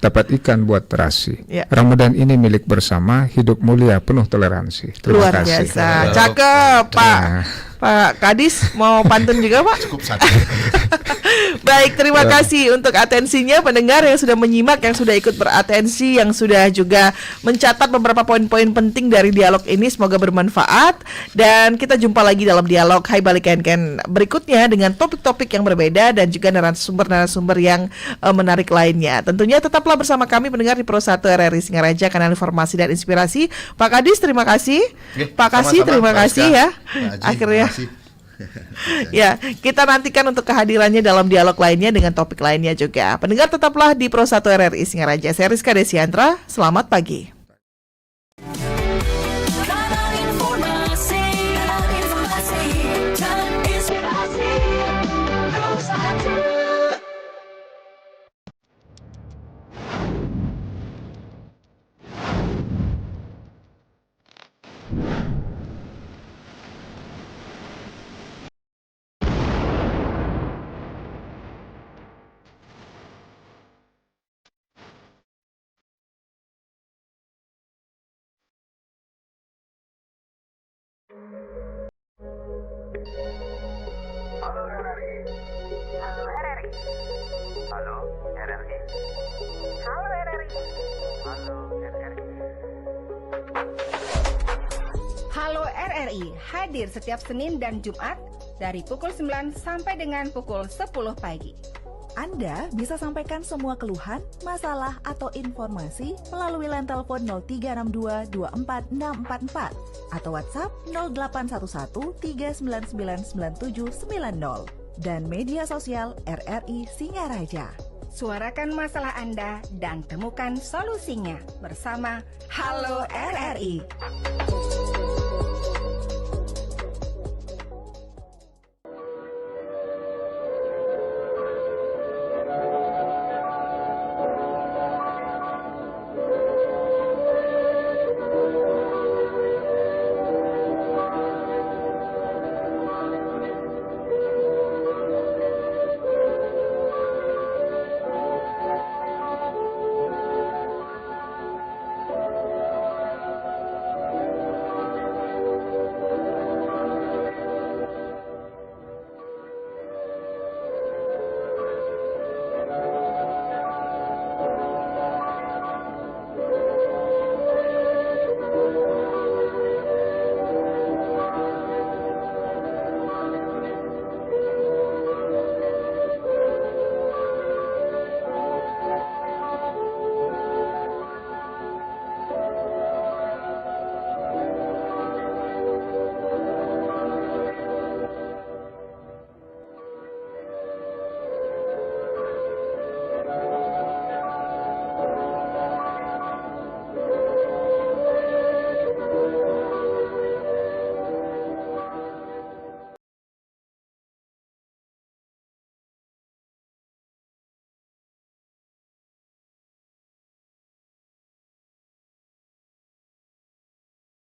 Speaker 6: dapat ikan buat terasi.
Speaker 4: Ya.
Speaker 6: Ramadan ini milik bersama, hidup mulia penuh toleransi. Terima
Speaker 4: Luar
Speaker 6: kasih.
Speaker 4: biasa. Cakep, Pak.
Speaker 6: Nah.
Speaker 4: Pak Kadis mau pantun juga, Pak?
Speaker 5: Cukup satu.
Speaker 4: Baik, terima kasih untuk atensinya pendengar yang sudah menyimak, yang sudah ikut beratensi, yang sudah juga mencatat beberapa poin-poin penting dari dialog ini. Semoga bermanfaat dan kita jumpa lagi dalam dialog Hai Balik Ken berikutnya dengan topik-topik yang berbeda dan juga narasumber-narasumber yang menarik lainnya. Tentunya tetaplah bersama kami pendengar di Pro 1 RRI Singaraja, kanal informasi dan inspirasi. Pak Kadis, terima kasih. Pak Kasih, terima kasih ya. Akhirnya ya, kita nantikan untuk kehadirannya dalam dialog lainnya dengan topik lainnya juga. Pendengar tetaplah di Pro 1 RRI Singaraja. Saya Rizka Desiantra, selamat pagi.
Speaker 3: Halo RRI. Halo RRI. Halo RRI. Halo RRI. Halo RRI.
Speaker 1: Halo RRI hadir setiap Senin dan Jumat dari pukul 9 sampai dengan pukul 10 pagi.
Speaker 2: Anda bisa sampaikan semua keluhan, masalah, atau informasi melalui line telepon 0362 24644 atau WhatsApp 0811 3999790 dan media sosial RRI Singaraja.
Speaker 1: Suarakan masalah Anda dan temukan solusinya bersama Halo RRI.